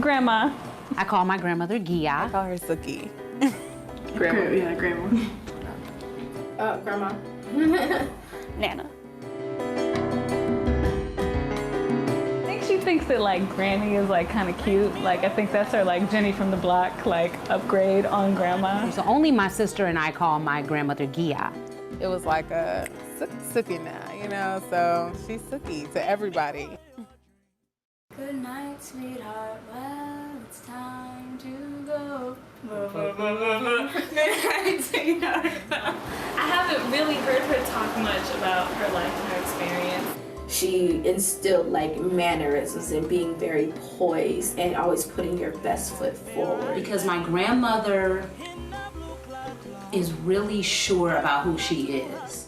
Grandma. I call my grandmother I Gia. call her Suki. Grandma. Yeah, grandma. Grandma. Nana. I think she thinks that like Granny is like kind of cute. Like I think that's her like Jenny from the block like upgrade on grandma. So only my sister and I call my grandmother Gia. It was like a Suki now, you know, so she's Suki to everybody. Good night, sweetheart. Well, it's time to go. Good night, sweetheart. I haven't really heard her talk much about her life and her experience. She instilled like mannerisms and being very poised and always putting your best foot forward. Because my grandmother is really sure about who she is.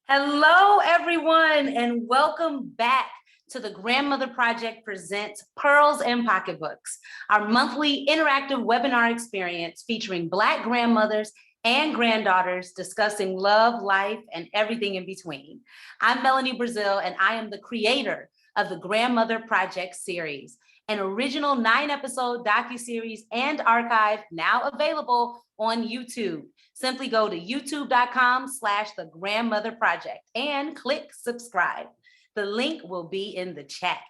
Hello, everyone, and welcome back to the Grandmother Project presents Pearls and Pocketbooks, our monthly interactive webinar experience featuring Black grandmothers and granddaughters discussing love, life, and everything in between. I'm Melanie Brazil, and I am the creator of the Grandmother Project series, an original 9-episode docuseries and archive now available on YouTube. Simply go to youtube.com/The Grandmother Project and click subscribe. The link will be in the chat.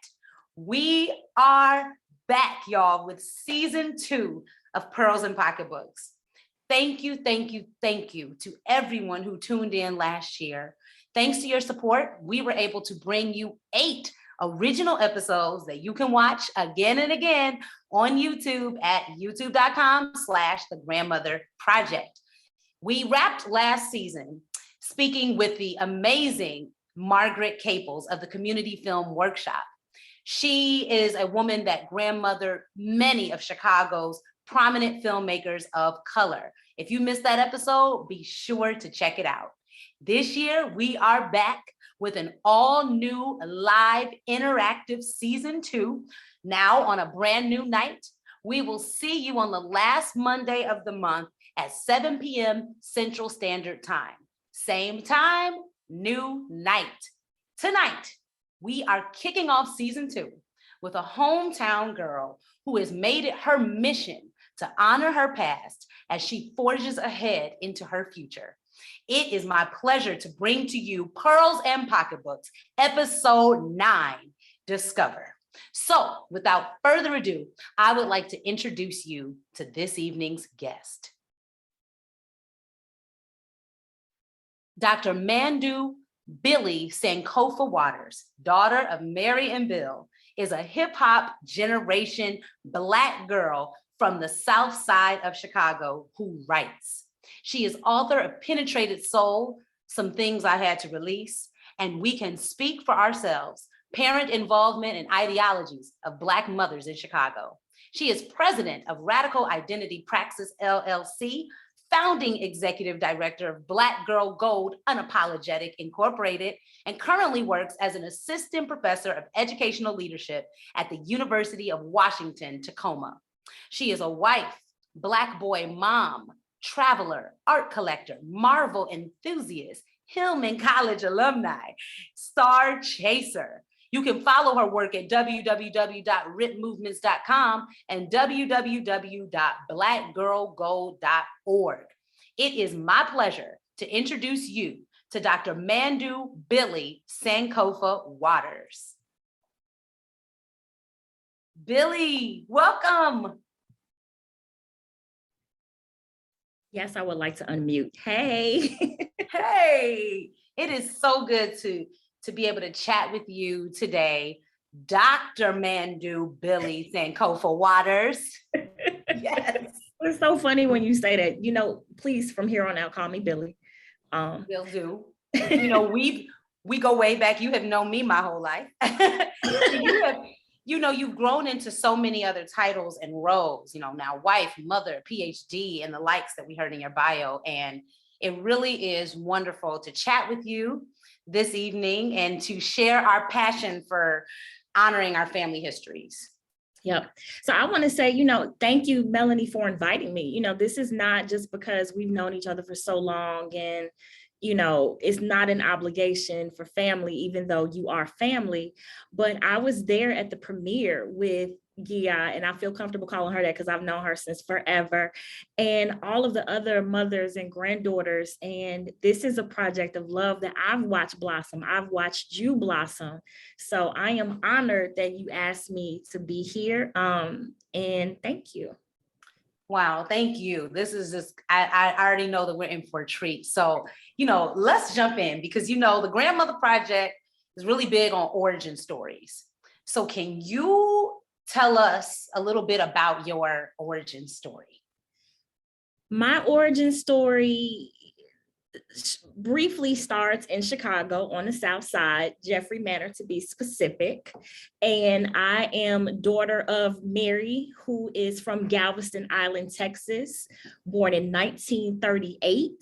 We are back, y'all, with season 2 of Pearls and Pocketbooks. Thank you to everyone who tuned in last year. Thanks to your support, we were able to bring you 8 original episodes that you can watch again and again on YouTube at youtube.com/The Grandmother Project. We wrapped last season speaking with the amazing Margaret Caples of the Community Film Workshop. She is a woman that grandmothered many of Chicago's prominent filmmakers of color. If you missed that episode, be sure to check it out. This year, we are back with an all new live interactive season 2, now on a brand new night. We will see you on the last Monday of the month at 7 p.m. Central Standard Time. Same time, new night. Tonight, we are kicking off season 2 with a hometown girl who has made it her mission to honor her past as she forges ahead into her future. It is my pleasure to bring to you Pearls and Pocketbooks, episode 9, Discover. So without further ado, I would like to introduce you to this evening's guest. Dr. Mandu Billye Sankofa Waters, daughter of Mary and Bill, is a hip hop generation Black girl from the South Side of Chicago who writes. She is author of Penetrated Soul, Some Things I Had to Release, and We Can Speak for Ourselves, Parent Involvement and Ideologies of Black Mothers in Chicago. She is president of Radical Identity Praxis LLC, founding executive director of Black Girl Gold Unapologetic Incorporated, and currently works as an assistant professor of educational leadership at the University of Washington, Tacoma. She is a wife, Black boy mom, traveler, art collector, Marvel enthusiast, Hillman College alumni, star chaser. You can follow her work at www.writmovements.com and www.blackgirlgold.org. It is my pleasure to introduce you to Dr. Mandu Billye Sankofa Waters. Billye, welcome. Yes, I would like to unmute. Hey. Hey, it is so good to be able to chat with you today, Dr. Mandu Billye Sankofa Waters. Yes. It's so funny when you say that. You know, please, from here on out, call me Billy. Will do. You know, we go way back. You have known me my whole life. You've grown into so many other titles and roles, now wife, mother, PhD, and the likes that we heard in your bio. And it really is wonderful to chat with you this evening and to share our passion for honoring our family histories. Yep. So I want to say, thank you, Melanie, for inviting me. This is not just because we've known each other for so long and, it's not an obligation for family, even though you are family. But I was there at the premiere with Gia, and I feel comfortable calling her that because I've known her since forever, and all of the other mothers and granddaughters. And this is a project of love that I've watched blossom. I've watched you blossom. So I am honored that you asked me to be here. And thank you. Wow, thank you. This is just, I already know that we're in for a treat. So, let's jump in because, the Grandmother Project is really big on origin stories. So can you tell us a little bit about your origin story? My origin story briefly starts in Chicago on the South Side, Jeffrey Manor to be specific. And I am daughter of Mary, who is from Galveston Island, Texas, born in 1938,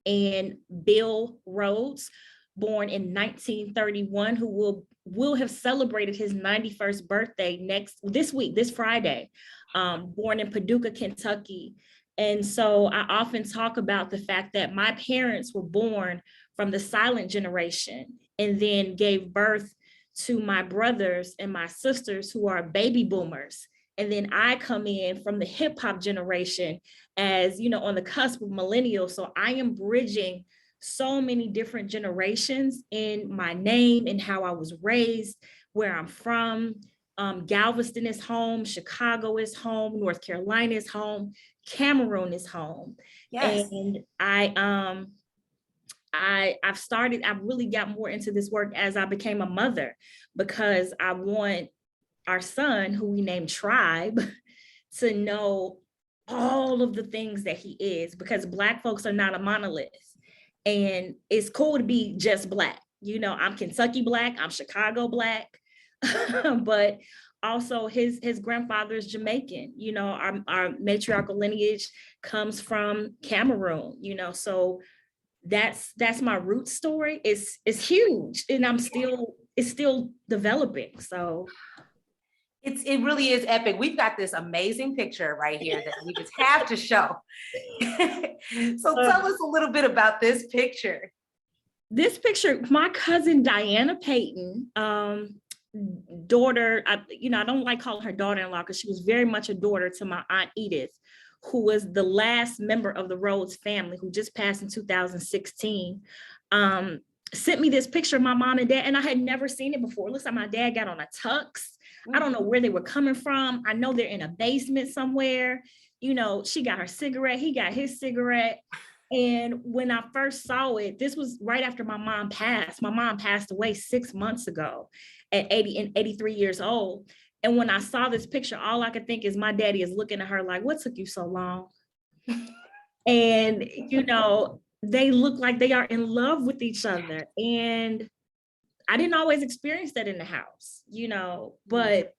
and Bill Rhodes, born in 1931, who will have celebrated his 91st birthday this Friday, born in Paducah, Kentucky. And so I often talk about the fact that my parents were born from the silent generation and then gave birth to my brothers and my sisters who are baby boomers. And then I come in from the hip hop generation as, on the cusp of millennials. So I am bridging so many different generations in my name and how I was raised, where I'm from. Galveston is home, Chicago is home, North Carolina is home, Cameroon is home. Yes. And I've really got more into this work as I became a mother, because I want our son, who we named Tribe, to know all of the things that he is, because Black folks are not a monolith. And it's cool to be just Black. I'm Kentucky Black, I'm Chicago Black, but also his grandfather is Jamaican. Our matriarchal lineage comes from Cameroon, so that's my root story. It's huge, and it's still developing. So it really is epic. We've got this amazing picture right here that we just have to show. So tell us a little bit about this picture. This picture, my cousin Diana Payton, daughter, I don't like calling her daughter-in-law because she was very much a daughter to my Aunt Edith, who was the last member of the Rhodes family, who just passed in 2016, sent me this picture of my mom and dad, and I had never seen it before. It looks like my dad got on a tux. I don't know where they were coming from. I know they're in a basement somewhere. She got her cigarette, he got his cigarette. And when I first saw it, this was right after my mom passed. My mom passed away 6 months ago at 83 years old. And when I saw this picture, all I could think is my daddy is looking at her like, what took you so long? And, they look like they are in love with each other. And I didn't always experience that in the house, but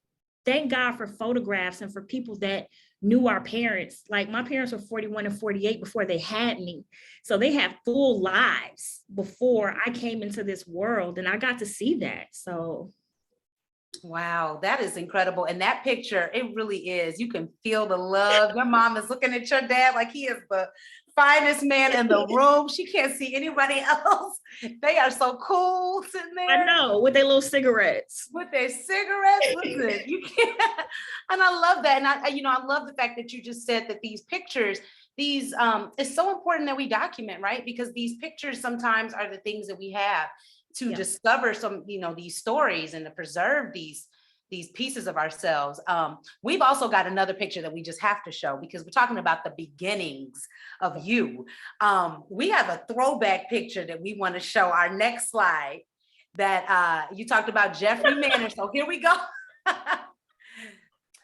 thank God for photographs and for people that knew our parents. Like my parents were 41 and 48 before they had me. So they had full lives before I came into this world, and I got to see that. So. Wow, that is incredible. And that picture, it really is. You can feel the love. Your mom is looking at your dad like he is the finest man in the room. She can't see anybody else. They are so cool sitting there. I know, with their little cigarettes. With their cigarettes, listen, you can't. And I love that. And I love the fact that you just said that these pictures, it's so important that we document, right? Because these pictures sometimes are the things that we have to discover some, these stories and to preserve these pieces of ourselves. We've also got another picture that we just have to show because we're talking about the beginnings of you. We have a throwback picture that we want to show, our next slide, that you talked about Jeffrey Manor. So here we go.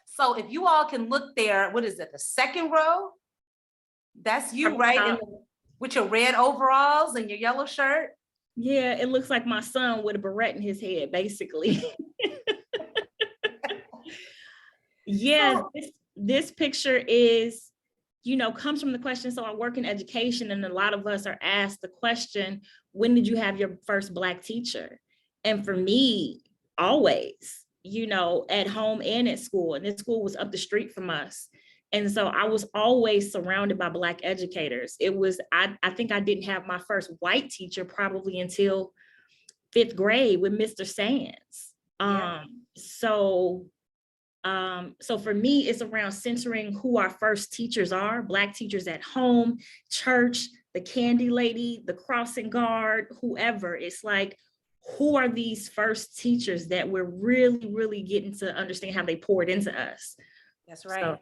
So if you all can look there, what is it, the second row? That's you, right? With your red overalls and your yellow shirt. Yeah, it looks like my son with a beret in his head, basically. Yeah, this picture is, comes from the question. So I work in education, and a lot of us are asked the question, when did you have your first Black teacher? And for me, always, you know, at home and at school. And this school was up the street from us. And so I was always surrounded by Black educators. It was, I think I didn't have my first white teacher probably until 5th grade with Mr. Sands. So for me, it's around centering who our first teachers are, Black teachers at home, church, the candy lady, the crossing guard, whoever. It's like, who are these first teachers that we're really, really getting to understand how they poured into us? That's right. So,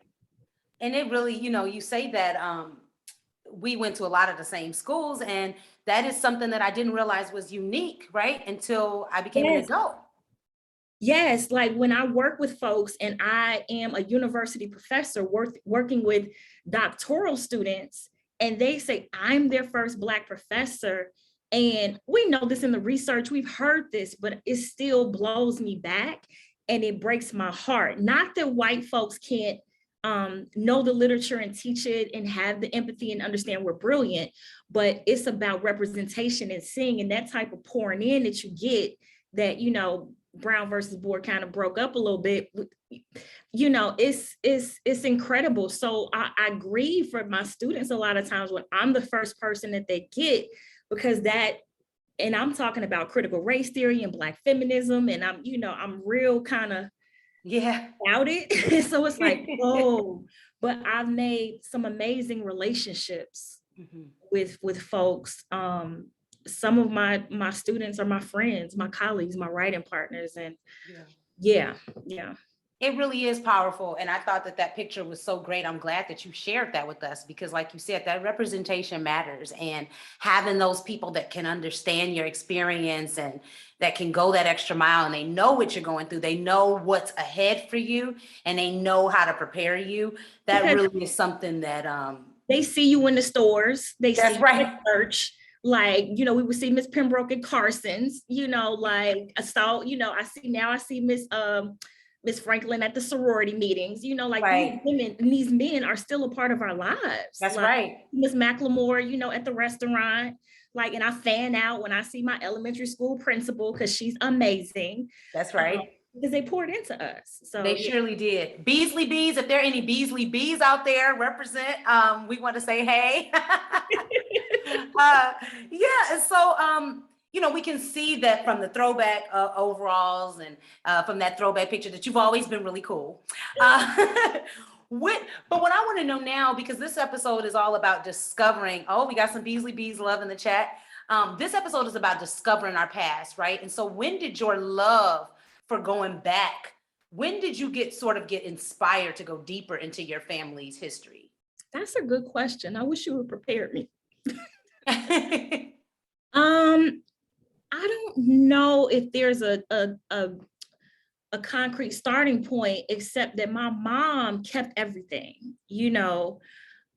and it really, you know, you say that we went to a lot of the same schools, and that is something that I didn't realize was unique, right? Until I became an adult. Yes, like when I work with folks and I am a university professor working with doctoral students, and they say, I'm their first Black professor. And we know this in the research, we've heard this, but it still blows me back and it breaks my heart. Not that white folks can't know the literature and teach it and have the empathy and understand we're brilliant, but it's about representation and seeing, and that type of pouring in that you get that, you know, Brown versus Board kind of broke up a little bit, you know, it's incredible. So I grieve for my students a lot of times when I'm the first person that they get, because that, and I'm talking about critical race theory and Black feminism, and I'm, you know, I'm real kind of about it. So it's like, oh, but I've made some amazing relationships with folks. Some of my students are my friends, my colleagues, my writing partners, and yeah. It really is powerful. And I thought that picture was so great. I'm glad that you shared that with us, because like you said, that representation matters, and having those people that can understand your experience and that can go that extra mile, and they know what you're going through. They know what's ahead for you, and they know how to prepare you. That really is something that they see you in the stores. They see you right. in church. Like, you know, we would see Miss Pembroke at Carson's, you know, like I saw, you know, I see Miss Franklin at the sorority meetings, you know, like these women and these men are still a part of our lives. That's like, right. Miss McLemore, you know, at the restaurant, like, and I fan out when I see my elementary school principal, because she's amazing. That's right. Because they poured into us. So they surely did. Beasley Bees, if there are any Beasley Bees out there, represent. We want to say hey. You know, we can see that from the throwback overalls and from that throwback picture that you've always been really cool. But what I want to know now, because this episode is all about discovering, we got some Beasley Bees love in the chat. This episode is about discovering our past, right? And so when did your love for going back, when did you get inspired to go deeper into your family's history? That's a good question. I wish you would prepare me. I don't know if there's a concrete starting point, except that my mom kept everything. You know,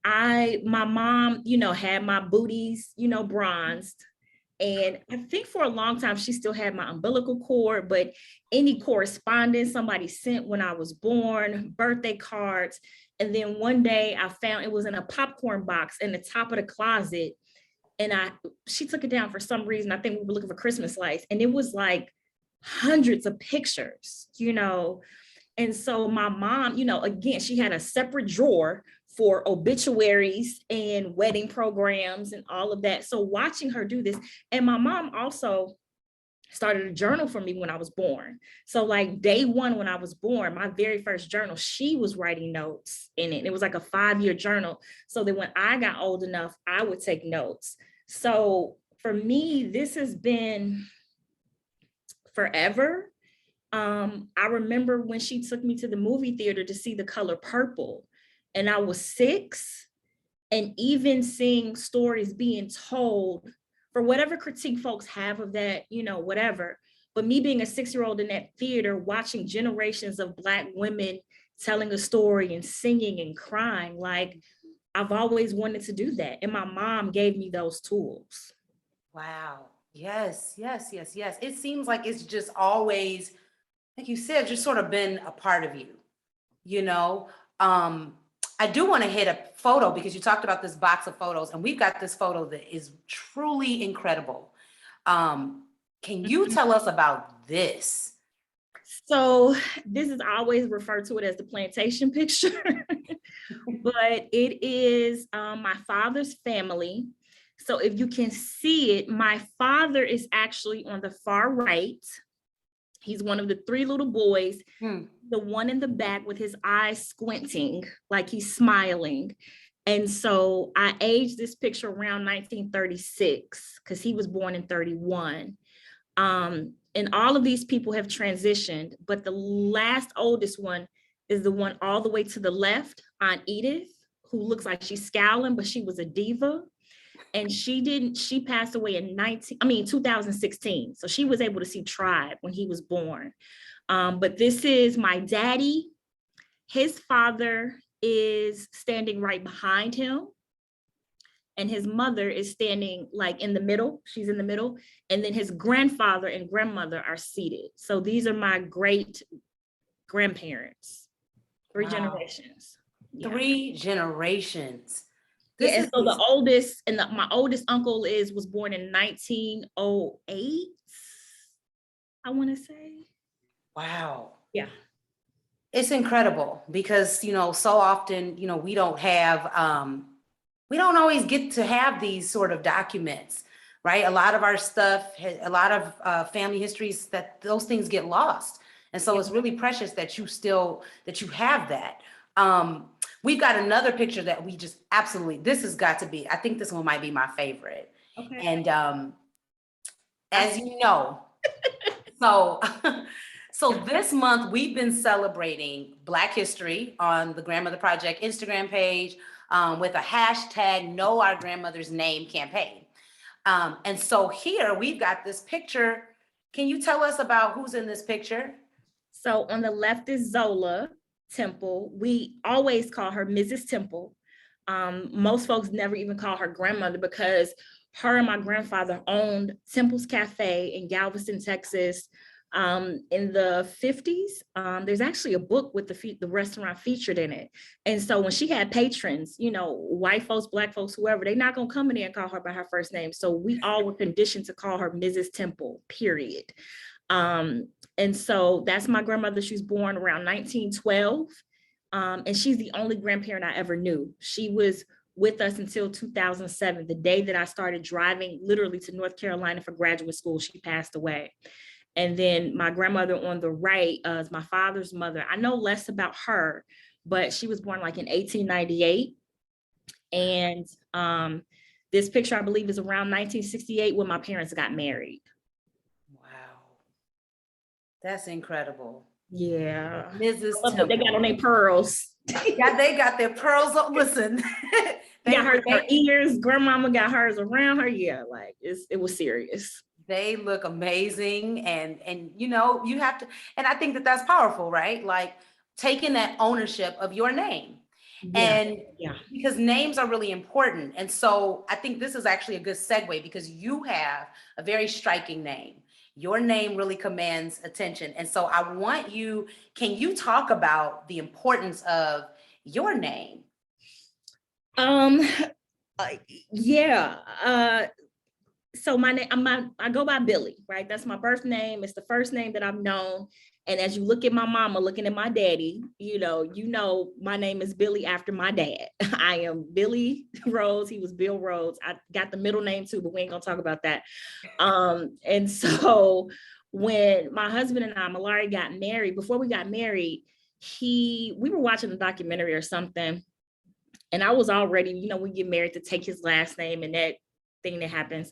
my mom, you know, had my booties, you know, bronzed. And I think for a long time, she still had my umbilical cord, but any correspondence somebody sent when I was born, birthday cards. And then one day I found it was in a popcorn box in the top of the closet. And she took it down for some reason. I think we were looking for Christmas lights, and it was like hundreds of pictures, you know. And so my mom, you know, again, she had a separate drawer for obituaries and wedding programs and all of that. So watching her do this, and my mom also started a journal for me when I was born. So like day one, when I was born, my very first journal, she was writing notes in it. It was like a 5-year journal. So that when I got old enough, I would take notes. So for me, this has been forever. I remember when she took me to the movie theater to see The Color Purple, and I was 6, and even seeing stories being told, for whatever critique folks have of that, you know, whatever. But me being a 6-year-old in that theater, watching generations of Black women telling a story and singing and crying, like I've always wanted to do that. And my mom gave me those tools. Wow. Yes. It seems like it's just always, like you said, just sort of been a part of you, you know? I do want to hit a photo, because you talked about this box of photos, and we've got this photo that is truly incredible. Can you tell us about this? So this is always referred to it as the plantation picture, but it is my father's family. So if you can see it, my father is actually on the far right. He's one of the three little boys, the one in the back with his eyes squinting, like he's smiling. And so I aged this picture around 1936 because he was born in 31. And all of these people have transitioned, but the last oldest one is the one all the way to the left, Aunt Edith, who looks like she's scowling, but she was a diva. And she passed away in 2016. So she was able to see Tribe when he was born. But this is my daddy. His father is standing right behind him. And his mother is standing like in the middle. She's in the middle. And then his grandfather and grandmother are seated. So these are my great grandparents, three generations. Yeah. 3 generations. Yeah, and so the oldest, and my oldest uncle was born in 1908, I want to say. Wow. Yeah. It's incredible because, so often, we don't always get to have these sort of documents, right? A lot of our stuff, a lot of family histories, that those things get lost. And so it's really precious that you have that. We've got another picture that we just absolutely, this has got to be, I think this one might be my favorite. Okay. And as you know, so this month we've been celebrating Black History on the Grandmother Project Instagram page with a hashtag Know Our Grandmother's Name campaign. And so here we've got this picture. Can you tell us about who's in this picture? So on the left is Zola Temple. We always call her Mrs. Temple. Most folks never even call her grandmother because her and my grandfather owned Temple's Cafe in Galveston, Texas, in the 50s. There's actually a book with the restaurant featured in it. And so when she had patrons, white folks, Black folks, whoever, they're not gonna come in there and call her by her first name. So we all were conditioned to call her Mrs. Temple, period. And so that's my grandmother. She was born around 1912. And she's the only grandparent I ever knew. She was with us until 2007, the day that I started driving literally to North Carolina for graduate school. She passed away. And then my grandmother on the right is my father's mother. I know less about her, but she was born like in 1898. And this picture, I believe, is around 1968 when my parents got married. That's incredible. Yeah. Mrs. Temple. They got on their pearls. Yeah, they got their pearls on. Listen. They got her ears. Grandmama got hers around her. Yeah, like it was serious. They look amazing. And you have to, and I think that's powerful, right? Like taking that ownership of your name. Yeah. And because names are really important. And so I think this is actually a good segue because you have a very striking name. Your name really commands attention. And so I want you, can you talk about the importance of your name? So my name, I go by Billye, right? That's my birth name. It's the first name that I've known. And as you look at my mama, looking at my daddy, you know, my name is Billye after my dad. I am Billye Rhodes. He was Bill Rhodes. I got the middle name too, but we ain't gonna talk about that. And so when my husband and I, Malari, got married, before we got married, we were watching a documentary or something. And I was already, we get married to take his last name and that thing that happens.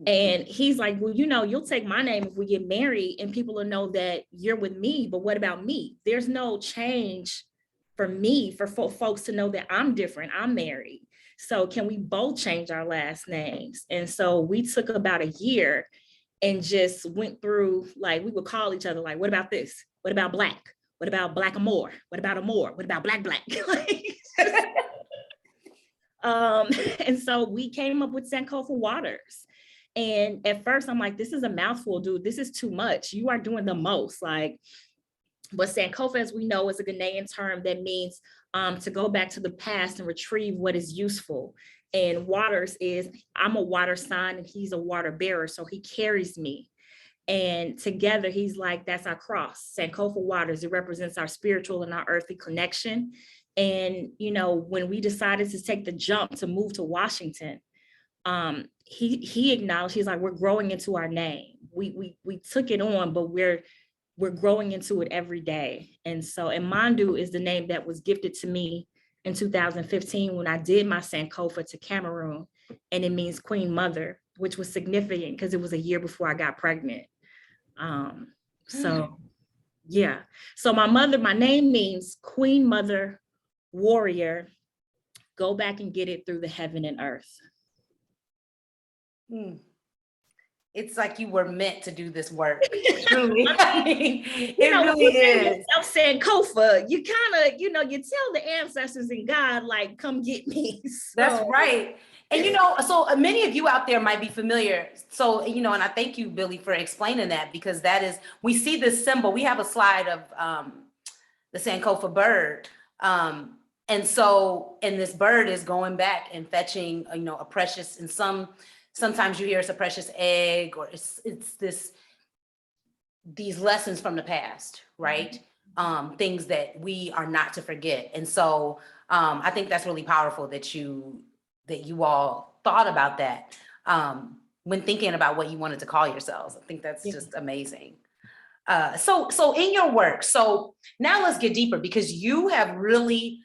And he's like, well, you'll take my name if we get married and people will know that you're with me, but what about me? There's no change for me, for folks to know that I'm different, I'm married. So can we both change our last names? And so we took about a year and just went through, like, we would call each other, like, what about this? What about Black? What about Black Amore? What about Amore? What about Black? And so we came up with Sankofa Waters. And at first I'm like, this is a mouthful, dude. This is too much. You are doing the most. But Sankofa, as we know, is a Ghanaian term that means to go back to the past and retrieve what is useful. And Waters is, I'm a water sign and he's a water bearer. So he carries me. And together, he's like, that's our cross, Sankofa Waters. It represents our spiritual and our earthly connection. And, you know, when we decided to take the jump to move to Washington, he acknowledged, he's like, we're growing into our name. We took it on, but we're growing into it every day. And so, and Mandu is the name that was gifted to me in 2015 when I did my Sankofa to Cameroon, and it means Queen Mother, which was significant because it was a year before I got pregnant. So yeah, so my name means Queen Mother Warrior. Go back and get it through the heaven and earth. It's like you were meant to do this work. Truly. It You know, really is. Sankofa, you kind of, you know, you tell the ancestors and God, like, come get me. So, That's right. And, you know, so many of you out there might be familiar. So, you know, and I thank you, Billye, for explaining that, because that is, we see this symbol. We have a slide of the Sankofa bird. And so, and this bird is going back and fetching, you know, a precious, and sometimes you hear it's a precious egg, or it's these lessons from the past, right? Things that we are not to forget. And so I think that's really powerful that you all thought about that when thinking about what you wanted to call yourselves. I think that's just amazing. So in your work, so now let's get deeper, because you have really,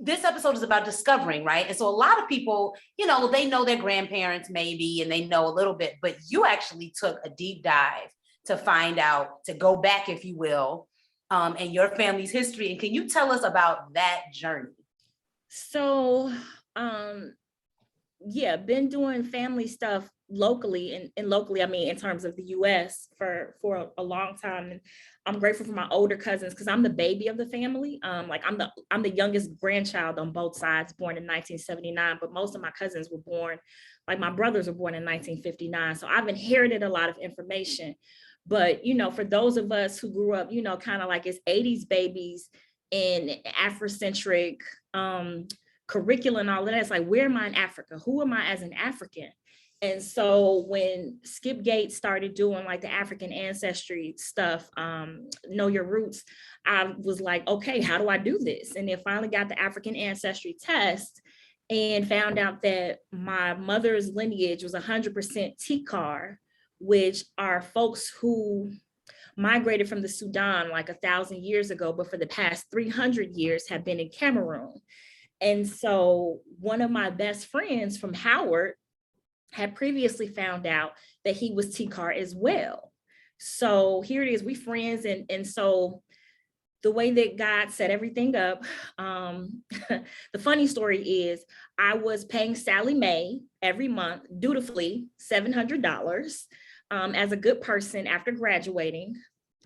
this episode is about discovering, right? And so a lot of people, you know, they know their grandparents maybe, and they know a little bit, but you actually took a deep dive to find out, to go back, if you will, and your family's history. And can you tell us about that journey? So, yeah, been doing family stuff locally, and locally, I mean, in terms of the US for a long time. And I'm grateful for my older cousins, because I'm the baby of the family. Like I'm the youngest grandchild on both sides, born in 1979, but most of my cousins were born, like my brothers were born in 1959. So I've inherited a lot of information. But, you know, for those of us who grew up, you know, kind of like as 80s babies in Afrocentric curriculum and all of that, it's like, where am I in Africa? Who am I as an African? And so when Skip Gates started doing like the African ancestry stuff, Know Your Roots, I was like, okay, how do I do this? And then finally got the African ancestry test and found out that my mother's lineage was 100% Tikar, which are folks who migrated from the Sudan like 1,000 years ago, but for the past 300 years have been in Cameroon. And so one of my best friends from Howard had previously found out that he was Tikar as well. So here it is, we friends. And so the way that God set everything up, the funny story is I was paying Sally Mae every month, dutifully, $700 as a good person after graduating.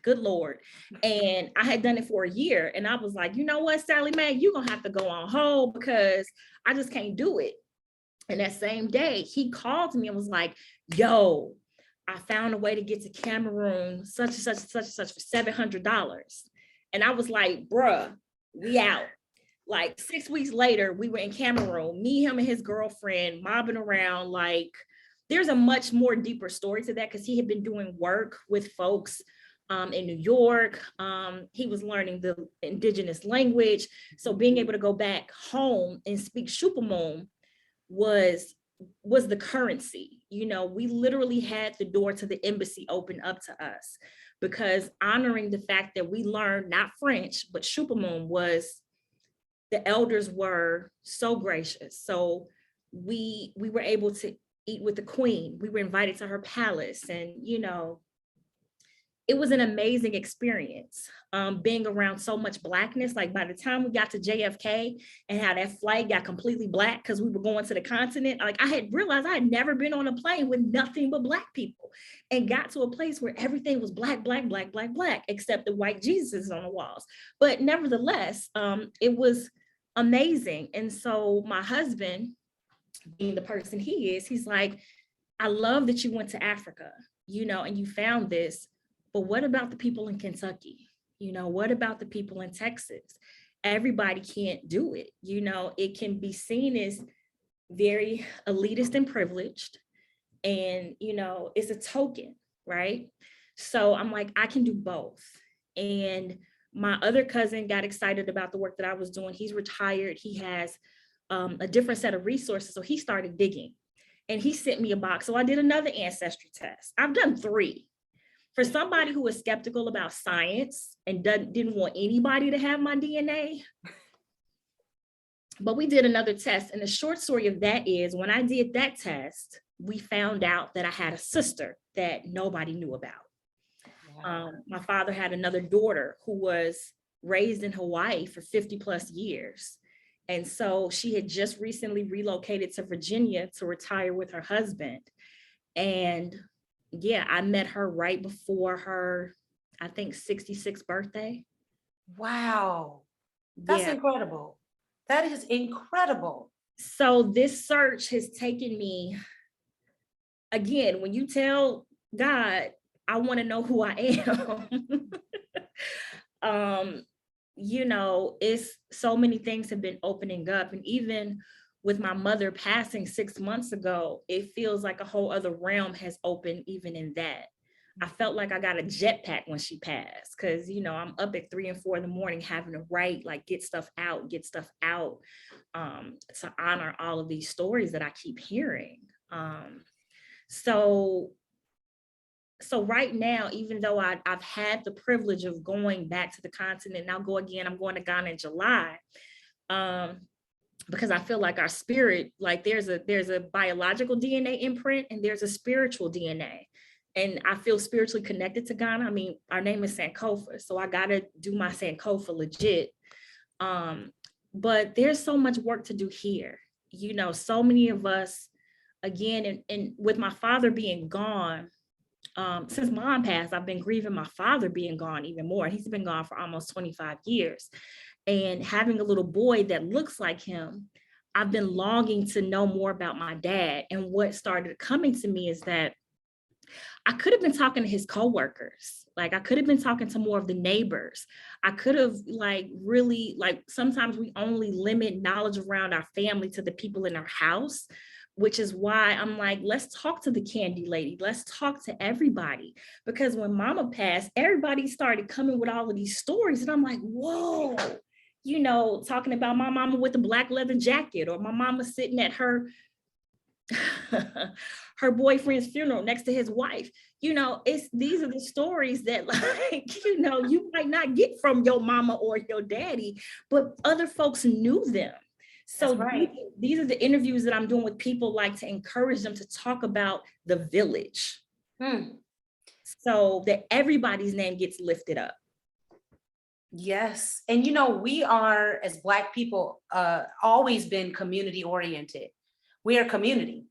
Good Lord. And I had done it for a year. And I was like, you know what, Sally Mae, you're going to have to go on hold because I just can't do it. And that same day, he called me and was like, yo, I found a way to get to Cameroon, such and such and such and such for $700. And I was like, bruh, we out. Like 6 weeks later, we were in Cameroon, me, him, and his girlfriend mobbing around. Like, there's a much more deeper story to that, because he had been doing work with folks in New York. He was learning the indigenous language. So being able to go back home and speak Shupamon was the currency. You know, we literally had the door to the embassy open up to us, because honoring the fact that we learned not French, but Shupamon, was, the elders were so gracious. So we were able to eat with the queen. We were invited to her palace, and, you know, it was an amazing experience, being around so much Blackness. Like by the time we got to JFK and how that flight got completely Black because we were going to the continent, like I had realized I had never been on a plane with nothing but Black people, and got to a place where everything was Black, Black, Black, Black, Black, except the white Jesus on the walls. But nevertheless, it was amazing. And so my husband, being the person he is, he's like, I love that you went to Africa, you know, and you found this. But what about the people in Kentucky? You know, what about the people in Texas? Everybody can't do it. You know, it can be seen as very elitist and privileged. And, you know, it's a token, right? So I'm like, I can do both. And my other cousin got excited about the work that I was doing. He's retired. He has a different set of resources. So he started digging and he sent me a box. So I did another ancestry test. I've done 3. For somebody who is skeptical about science and didn't want anybody to have my DNA, but we did another test. And the short story of that is when I did that test, we found out that I had a sister that nobody knew about. My father had another daughter who was raised in Hawaii for 50 plus years. And so she had just recently relocated to Virginia to retire with her husband. And yeah, I met her right before her, I think, 66th birthday. Wow. That's incredible. That is incredible. So this search has taken me, again, when you tell God, I want to know who I am. You know, it's so many things have been opening up. And even with my mother passing 6 months ago, it feels like a whole other realm has opened even in that. I felt like I got a jetpack when she passed because, you know, I'm up at 3 and 4 in the morning having to write, like get stuff out to honor all of these stories that I keep hearing. So right now, even though I've had the privilege of going back to the continent, and I'll go again, I'm going to Ghana in July, because I feel like our spirit, like there's a biological DNA imprint and there's a spiritual DNA. And I feel spiritually connected to Ghana. I mean, our name is Sankofa, so I gotta do my Sankofa legit. But there's so much work to do here. You know, so many of us, again, and with my father being gone, since mom passed, I've been grieving my father being gone even more. He's been gone for almost 25 years. And having a little boy that looks like him, I've been longing to know more about my dad. And what started coming to me is that I could have been talking to his coworkers. Like I could have been talking to more of the neighbors. I could have really sometimes we only limit knowledge around our family to the people in our house, which is why I'm like, let's talk to the candy lady. Let's talk to everybody. Because when mama passed, everybody started coming with all of these stories. And I'm like, whoa, you know, talking about my mama with the black leather jacket, or my mama sitting at her her boyfriend's funeral next to his wife. You know, these are the stories that, like, you know, you might not get from your mama or your daddy, but other folks knew them. So right. These are the interviews that I'm doing with people, like to encourage them to talk about the village, so that everybody's name gets lifted up. Yes. And, you know, we are, as Black people, always been community oriented. We are community,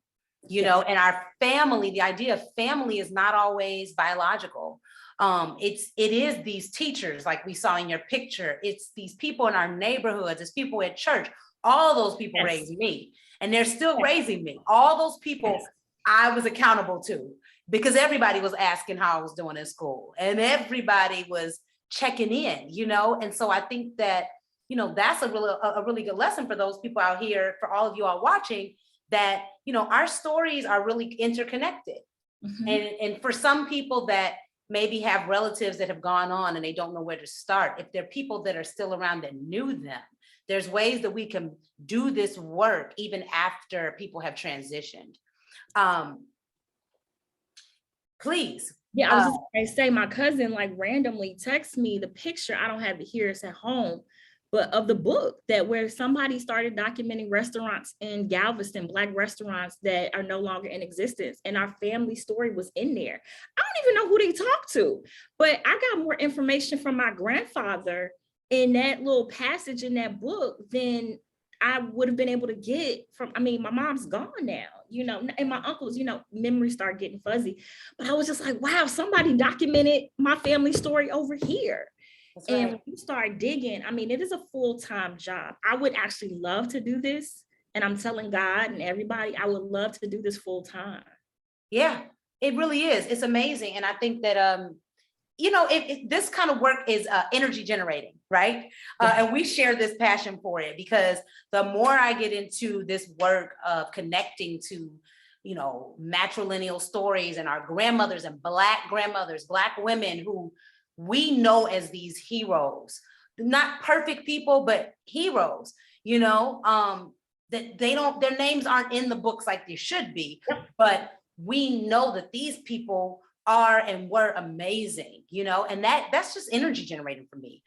you know, and our family, the idea of family is not always biological. It is these teachers, like we saw in your picture. It's these people in our neighborhoods. It's people at church. All those people raised me, and they're still raising me. All those people I was accountable to, because everybody was asking how I was doing in school, and everybody was checking in, you know? And so I think that, you know, that's a really good lesson for those people out here, for all of you all watching, that, you know, our stories are really interconnected. And for some people that maybe have relatives that have gone on and they don't know where to start, if there are people that are still around that knew them, there's ways that we can do this work even after people have transitioned. Please. Yeah, I was just going to say, my cousin like randomly texted me the picture. I don't have it here, it's at home, but of the book that where somebody started documenting restaurants in Galveston, Black restaurants that are no longer in existence. And our family story was in there. I don't even know who they talked to, but I got more information from my grandfather in that little passage in that book than I would have been able to get from, I mean, my mom's gone now, you know, and my uncles, you know, memories start getting fuzzy, but I was just like, wow, somebody documented my family story over here. That's right. And when you start digging, I mean, it is a full-time job. I would actually love to do this. And I'm telling God and everybody, I would love to do this full-time. Yeah, it really is. It's amazing. And I think that, you know, this kind of work is energy generating, right? And we share this passion for it, because the more I get into this work of connecting to you know, matrilineal stories and our grandmothers and Black grandmothers, Black women who we know as these heroes, not perfect people, but heroes, you know, that their names aren't in the books like they should be, but we know that these people are and were amazing, you know, and that's just energy generating for me.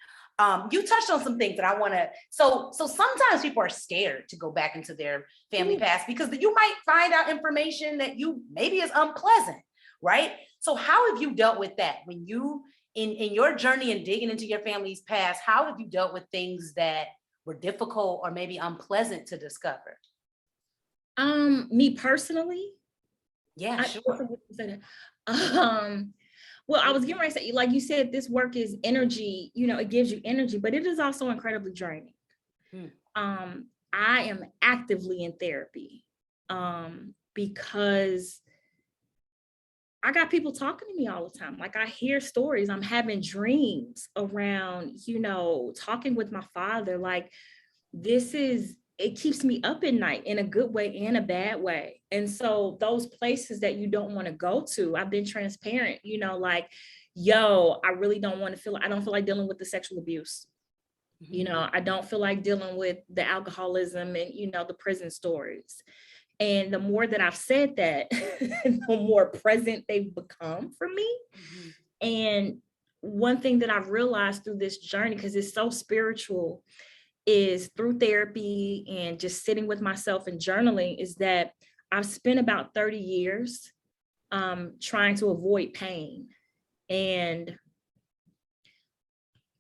You touched on some things that I want to, so sometimes people are scared to go back into their family past because you might find out information that you maybe is unpleasant, right? So how have you dealt with that when you, in your journey and digging into your family's past, how have you dealt with things that were difficult or maybe unpleasant to discover? Me personally? Yeah, sure. Well, I was getting ready to say, like you said, this work is energy, you know, it gives you energy, but it is also incredibly draining. I am actively in therapy because I got people talking to me all the time. Like I hear stories, I'm having dreams around, you know, talking with my father. Like it keeps me up at night in a good way and a bad way. And so those places that you don't want to go to, I've been transparent, you know, like, yo, I really don't want to I don't feel like dealing with the sexual abuse. You know, I don't feel like dealing with the alcoholism and, you know, the prison stories. And the more that I've said that, the more present they've become for me. And one thing that I've realized through this journey, because it's so spiritual, is through therapy and just sitting with myself and journaling, is that I've spent about 30 years trying to avoid pain. And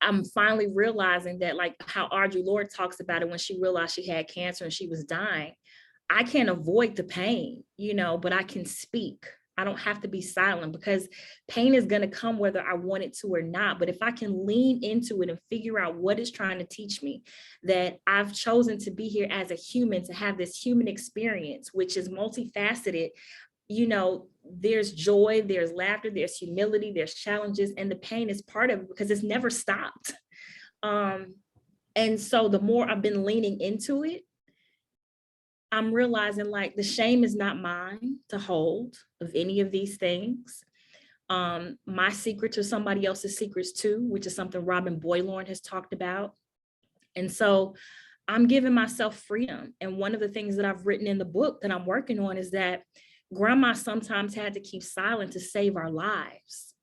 I'm finally realizing that, like how Audre Lorde talks about it when she realized she had cancer and she was dying, I can't avoid the pain, you know, but I can speak. I don't have to be silent because pain is going to come whether I want it to or not. But if I can lean into it and figure out what it's trying to teach me, that I've chosen to be here as a human, to have this human experience, which is multifaceted. You know, there's joy, there's laughter, there's humility, there's challenges, and the pain is part of it because it's never stopped. And so the more I've been leaning into it, I'm realizing like the shame is not mine to hold of any of these things. My secrets are somebody else's secrets too, which is something Robin Boylorn has talked about. And so I'm giving myself freedom. And one of the things that I've written in the book that I'm working on is that grandma sometimes had to keep silent to save our lives.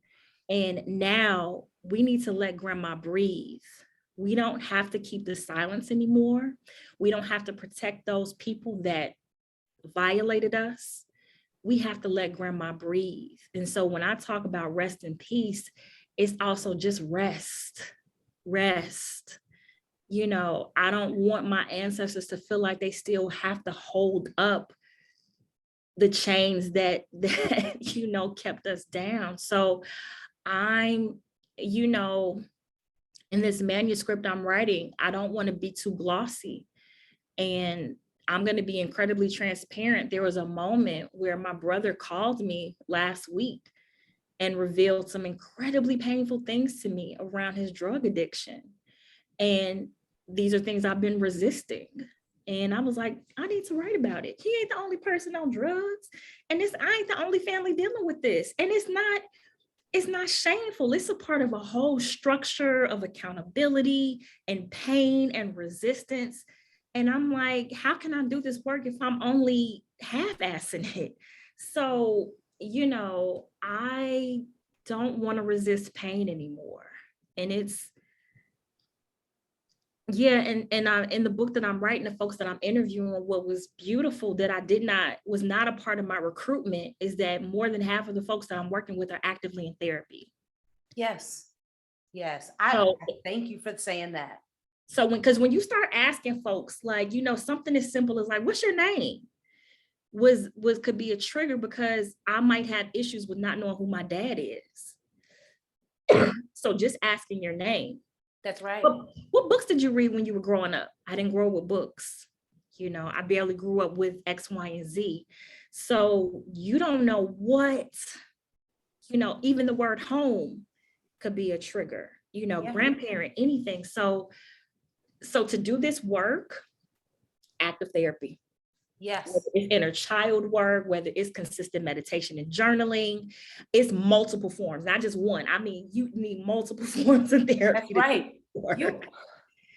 And now we need to let grandma breathe. We don't have to keep the silence anymore. We don't have to protect those people that violated us. We have to let grandma breathe. And so when I talk about rest in peace, it's also just rest. You know, I don't want my ancestors to feel like they still have to hold up the chains that you know, kept us down. So I'm, you know, in this manuscript I'm writing, I don't want to be too glossy. And I'm going to be incredibly transparent. There was a moment where my brother called me last week and revealed some incredibly painful things to me around his drug addiction. And these are things I've been resisting. And I was like, I need to write about it. He ain't the only person on drugs. And I ain't the only family dealing with this. And it's not shameful. It's a part of a whole structure of accountability and pain and resistance. And I'm like, how can I do this work if I'm only half-assing it? So, you know, I don't want to resist pain anymore. And it's, yeah, and I, in the book that I'm writing, the folks that I'm interviewing, what was beautiful that was not a part of my recruitment is that more than half of the folks that I'm working with are actively in therapy. Yes. I thank you for saying that. So because when you start asking folks, like, you know, something as simple as like, what's your name? Could be a trigger because I might have issues with not knowing who my dad is. So just asking your name. That's right. What books did you read when you were growing up? I didn't grow up with books. You know, I barely grew up with X, Y, and Z. So you don't know what, you know, even the word home could be a trigger, you know, grandparent, anything. So to do this work, active therapy. Yes. whether it's inner child work, whether it's consistent meditation and journaling. It's multiple forms, not just one. I mean, you need multiple forms of therapy. That's right.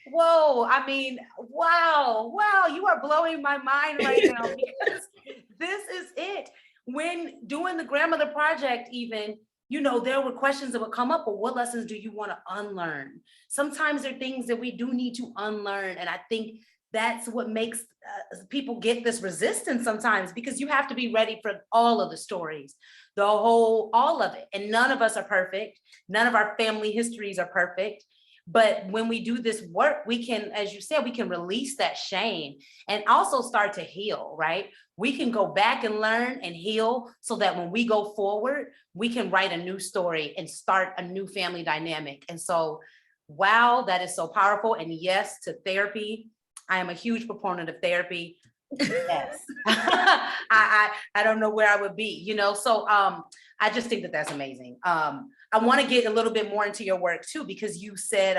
Whoa, I mean, wow, you are blowing my mind right now because this is it. When doing the grandmother project, even, you know, there were questions that would come up, but what lessons do you want to unlearn? Sometimes there are things that we do need to unlearn. And I think that's what makes people get this resistance sometimes, because you have to be ready for all of the stories, all of it. And none of us are perfect. None of our family histories are perfect. But when we do this work, we can, as you said, we can release that shame and also start to heal, right? We can go back and learn and heal so that when we go forward, we can write a new story and start a new family dynamic. And so, wow, that is so powerful. And yes, to therapy. I am a huge proponent of therapy. Yes. I don't know where I would be, you know? So I just think that that's amazing. I want to get a little bit more into your work too, because you said,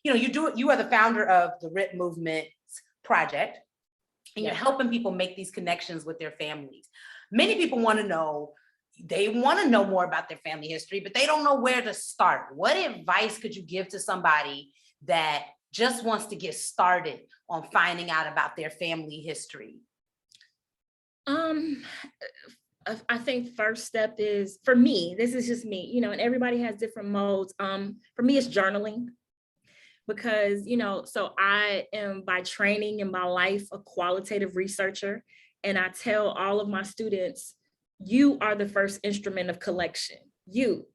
you know, you are the founder of the RIP Movement Project, and you're helping people make these connections with their families. Many people want to know, they want to know more about their family history, but they don't know where to start. What advice could you give to somebody that just wants to get started on finding out about their family history? I think first step is, for me, this is just me, you know, and everybody has different modes. For me, it's journaling, because, you know, so I am by training in my life a qualitative researcher. And I tell all of my students, you are the first instrument of collection. You.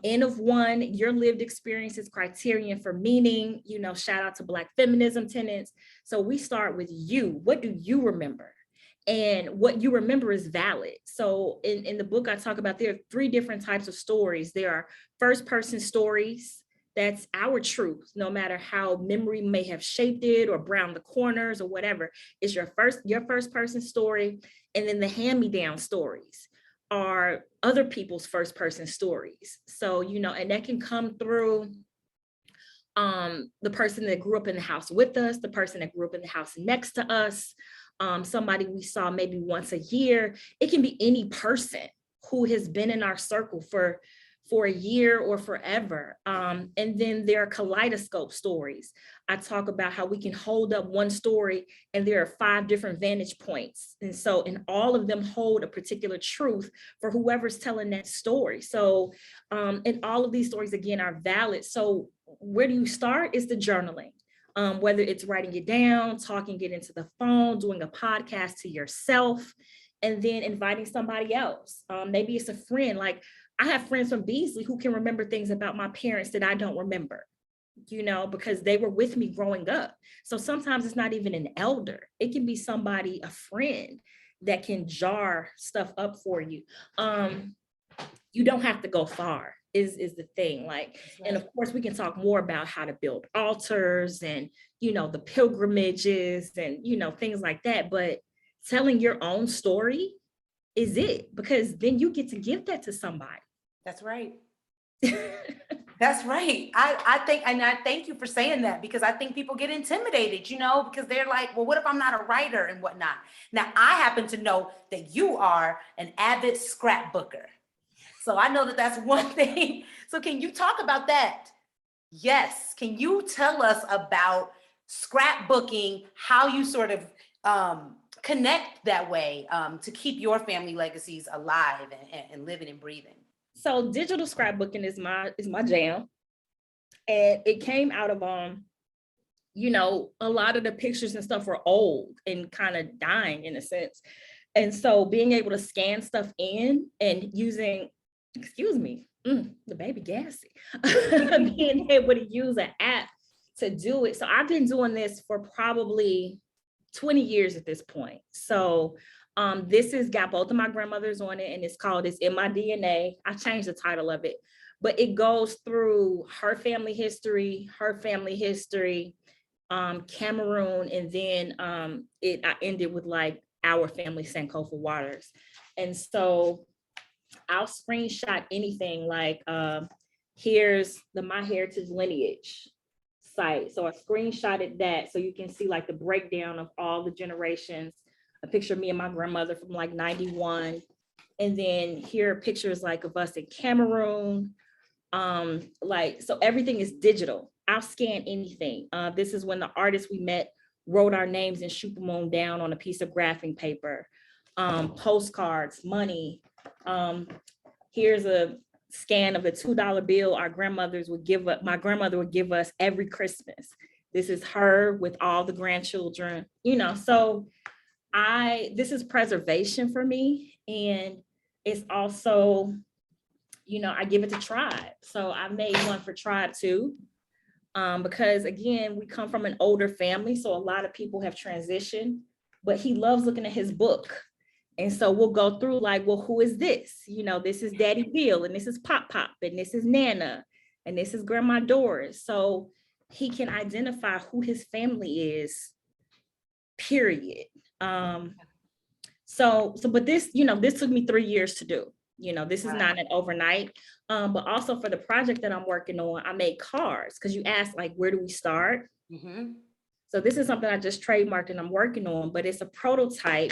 N of one, your lived experience is criterion for meaning, you know, shout out to Black feminism tenets. So we start with you. What do you remember? And what you remember is valid. So in the book, I talk about there are 3 different types of stories. There are first person stories. That's our truth, no matter how memory may have shaped it or browned the corners or whatever. It's your first person story. And then the hand-me-down stories are other people's first person stories. So, you know, and that can come through the person that grew up in the house with us, the person that grew up in the house next to us, somebody we saw maybe once a year. It can be any person who has been in our circle for a year or forever. And then there are kaleidoscope stories. I talk about how we can hold up one story and there are 5 different vantage points. And so, and all of them hold a particular truth for whoever's telling that story. So, and all of these stories, again, are valid. So where do you start? Is the journaling. Whether it's writing it down, talking it into the phone, doing a podcast to yourself, and then inviting somebody else. Maybe it's a friend. Like, I have friends from Beasley who can remember things about my parents that I don't remember, you know, because they were with me growing up. So sometimes it's not even an elder. It can be somebody, a friend, that can jar stuff up for you. You don't have to go far is the thing. Like, right. And of course we can talk more about how to build altars and, you know, the pilgrimages and, you know, things like that. But telling your own story is it, because then you get to give that to somebody. That's right. That's right. I think, and I thank you for saying that, because I think people get intimidated, you know, because they're like, well, what if I'm not a writer and whatnot? Now, I happen to know that you are an avid scrapbooker. So I know that that's one thing. So can you talk about that? Yes. Can you tell us about scrapbooking, how you sort of connect that way to keep your family legacies alive and living and breathing? So digital scrapbooking is my jam. And it came out of, you know, a lot of the pictures and stuff were old and kind of dying in a sense. And so being able to scan stuff in and using, the baby gassy, being able to use an app to do it. So I've been doing this for probably 20 years at this point. So this has got both of my grandmothers on it, and it's in my DNA. I changed the title of it, but it goes through her family history, Cameroon, and then I ended with like our family, Sankofa Waters. And so I'll screenshot anything like here's the My Heritage Lineage site. So I screenshotted that so you can see like the breakdown of all the generations a picture of me and my grandmother from like 91. And then here are pictures like of us in Cameroon. Like, so everything is digital. I'll scan anything. This is when the artists we met wrote our names and shoot them down on a piece of graphing paper. Postcards, money. Here's a scan of a $2 bill our grandmothers would give up. My grandmother would give us every Christmas. This is her with all the grandchildren, you know, so this is preservation for me. And it's also, you know, I give it to Tribe. So I made one for Tribe too. Because again, we come from an older family. So a lot of people have transitioned, but he loves looking at his book. And so we'll go through like, well, who is this? You know, this is Daddy Bill, and this is Pop Pop, and this is Nana, and this is Grandma Doris. So he can identify who his family is, period. But this, you know, this took me 3 years to do. You know, this is not an overnight, but also for the project that I'm working on, I made cards, because you asked like, where do we start? So this is something I just trademarked and I'm working on, but it's a prototype.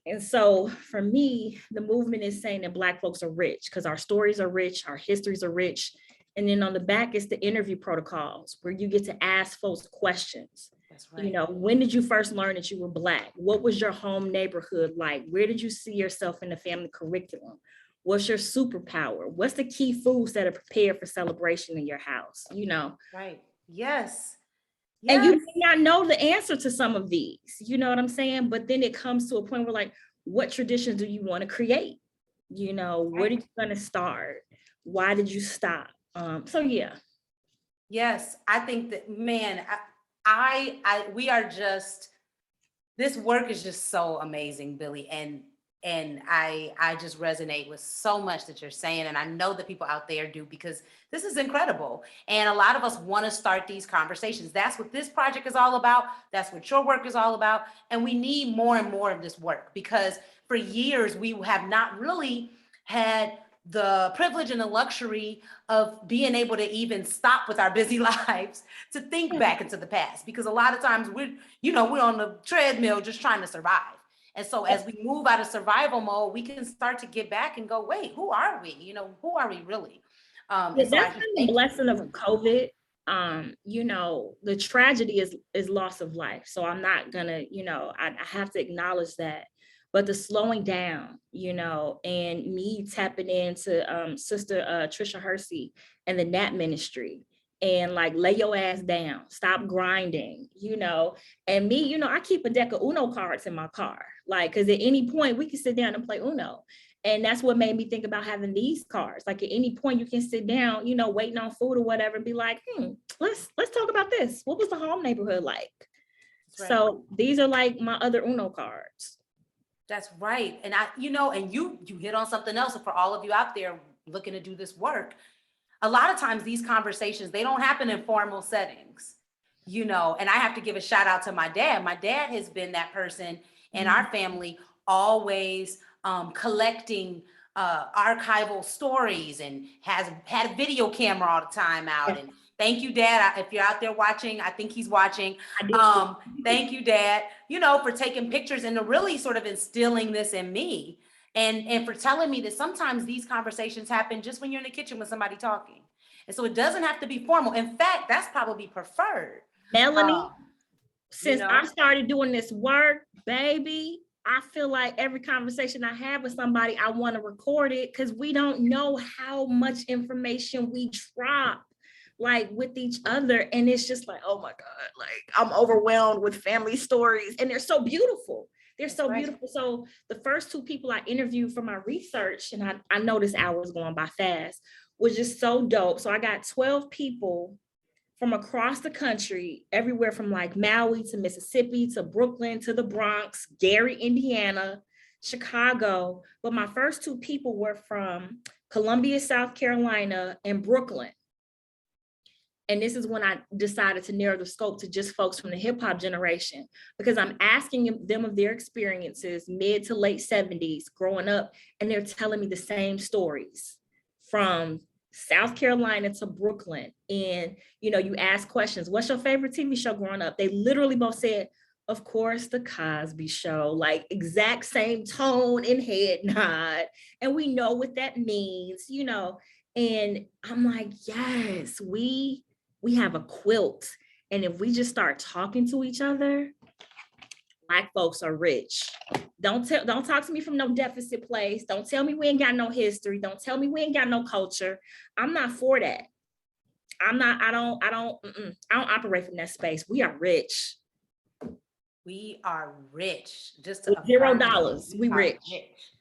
And so for me, the movement is saying that Black folks are rich because our stories are rich, our histories are rich. And then on the back is the interview protocols where you get to ask folks questions. That's right. You know, when did you first learn that you were Black? What was your home neighborhood like? Where did you see yourself in the family curriculum? What's your superpower? What's the key foods that are prepared for celebration in your house? You know? Right. Yes. And you may not know the answer to some of these, you know what I'm saying? But then it comes to a point where like, what traditions do you want to create? You know, where are you going to start? Why did you stop? So yeah. Yes, I think that, man, this work is just so amazing, Billye. And I just resonate with so much that you're saying. And I know that people out there do, because this is incredible. And a lot of us want to start these conversations. That's what this project is all about. That's what your work is all about. And we need more and more of this work, because for years we have not really had the privilege and the luxury of being able to even stop with our busy lives to think back into the past, because a lot of times we're on the treadmill just trying to survive. And so as we move out of survival mode, we can start to get back and go, wait, who are we? You know, who are we really? That's been the blessing of COVID. You know, the tragedy is loss of life. So I'm not gonna, you know, I have to acknowledge that. But the slowing down, you know, and me tapping into Sister Trisha Hersey and the NAP ministry, and like, lay your ass down, stop grinding, you know. And me, you know, I keep a deck of Uno cards in my car, like, because at any point we can sit down and play Uno. And that's what made me think about having these cards. Like at any point you can sit down, you know, waiting on food or whatever, and be like, let's talk about this. What was the home neighborhood like? Right. So these are like my other Uno cards. That's right. And you hit on something else. And for all of you out there looking to do this work, a lot of times these conversations, they don't happen in formal settings, you know. And I have to give a shout out to my dad. My dad has been that person in our family, always collecting archival stories, and has had a video camera all the time out. And thank you, Dad. If you're out there watching, I think he's watching. Thank you, Dad, you know, for taking pictures and to really sort of instilling this in me. And for telling me that sometimes these conversations happen just when you're in the kitchen with somebody talking. And so it doesn't have to be formal. In fact, that's probably preferred. Melanie, since I started doing this work, baby, I feel like every conversation I have with somebody, I want to record it, because we don't know how much information we drop, like, with each other. And it's just like, oh my God, like, I'm overwhelmed with family stories, and they're so beautiful. They're so beautiful. So the first two people I interviewed for my research, and I know this hour is going by fast, was just so dope. So I got 12 people from across the country, everywhere from like Maui to Mississippi to Brooklyn to the Bronx, Gary, Indiana, Chicago. But my first two people were from Columbia, South Carolina, and Brooklyn. And this is when I decided to narrow the scope to just folks from the hip hop generation, because I'm asking them of their experiences, mid to late 70s, growing up, and they're telling me the same stories from South Carolina to Brooklyn. And, you know, you ask questions, what's your favorite TV show growing up? They literally both said of course, the Cosby Show, like exact same tone and head nod. And we know what that means, you know. And I'm like, yes, we have a quilt. And if we just start talking to each other, Black folks are rich. Don't talk to me from no deficit place. Don't tell me we ain't got no history. Don't tell me we ain't got no culture. I'm not for that. I don't operate from that space. We are rich. We are rich. Just With $0. We rich.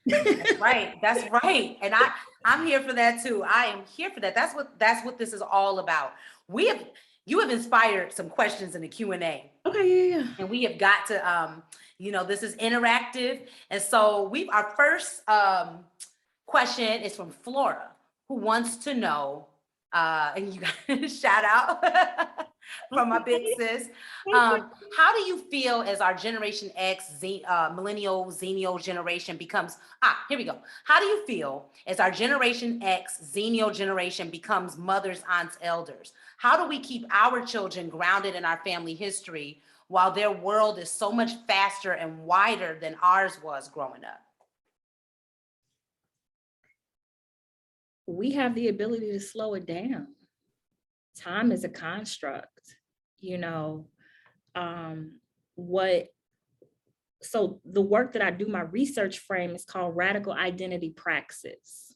That's right. That's right. And I'm here for that too. I am here for that. That's what this is all about. You have inspired some questions in the Q&A. Okay, yeah. And we have got to this is interactive. And so our first question is from Flora, who wants to know, and you got shout out from my big sis. How do you feel as our Generation X, millennial, Xennial generation becomes, here we go. How do you feel as our Generation X, Xennial generation becomes mothers, aunts, elders? How do we keep our children grounded in our family history while their world is so much faster and wider than ours was growing up? We have the ability to slow it down. Time is a construct, so the work that I do, my research frame is called radical identity praxis.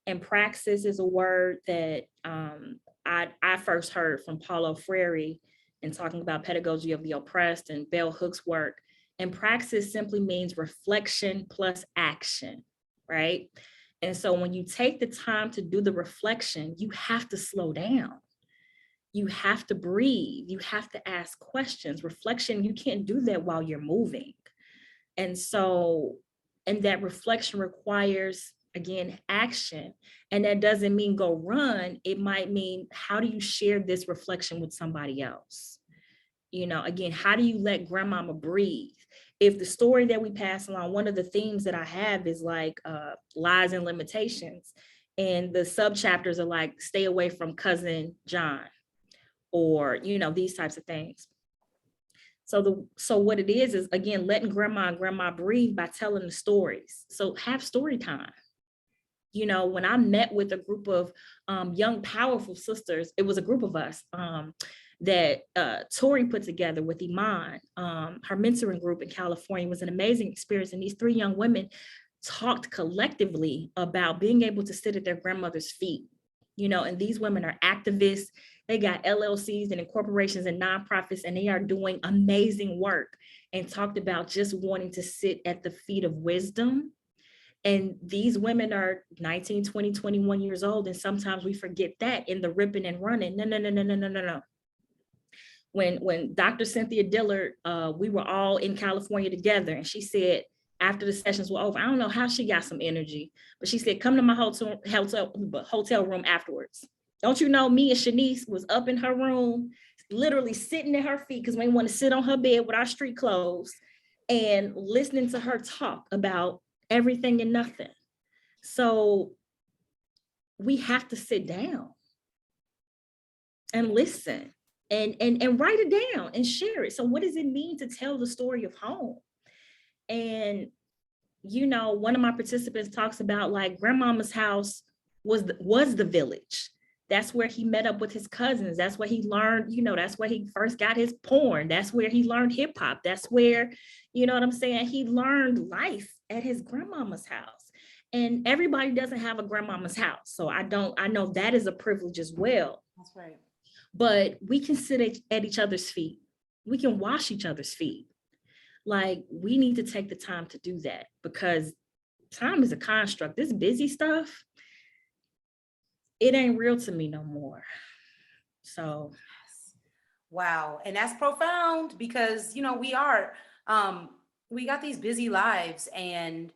And praxis is a word that I first heard from Paulo Freire in talking about pedagogy of the oppressed and Bell Hooks' work. And praxis simply means reflection plus action, right? And so when you take the time to do the reflection, you have to slow down. You have to breathe. You have to ask questions. Reflection, you can't do that while you're moving. And that reflection requires, again, action. And that doesn't mean go run. It might mean, how do you share this reflection with somebody else? Again, how do you let grandmama breathe? If the story that we pass along, one of the themes that I have is like lies and limitations. And the subchapters are like, stay away from cousin John, or, these types of things. So what it is again, letting grandma and grandma breathe by telling the stories. So have story time. When I met with a group of young, powerful sisters, it was a group of us that Tori put together with Iman, her mentoring group in California. Was an amazing experience. And these three young women talked collectively about being able to sit at their grandmother's feet, and these women are activists. They got LLCs and incorporations and nonprofits, and they are doing amazing work, and talked about just wanting to sit at the feet of wisdom. And these women are 19, 20, 21 years old. And sometimes we forget that in the ripping and running. No. When Dr. Cynthia Dillard, we were all in California together, and she said, after the sessions were over, I don't know how she got some energy, but she said, come to my hotel room afterwards. Don't you know, me and Shanice was up in her room, literally sitting at her feet, because we want to sit on her bed with our street clothes and listening to her talk about everything and nothing. So we have to sit down and listen and write it down and share it. So what does it mean to tell the story of home? And, one of my participants talks about like grandmama's house was the village. That's where he met up with his cousins. That's where he learned, that's where he first got his porn. That's where he learned hip hop. That's where, what I'm saying? He learned life at his grandmama's house. And everybody doesn't have a grandmama's house. So I know that is a privilege as well. That's right. But we can sit at each other's feet. We can wash each other's feet. Like, we need to take the time to do that, because time is a construct. This busy stuff, it ain't real to me no more. So. Wow. And that's profound, because, we got these busy lives, and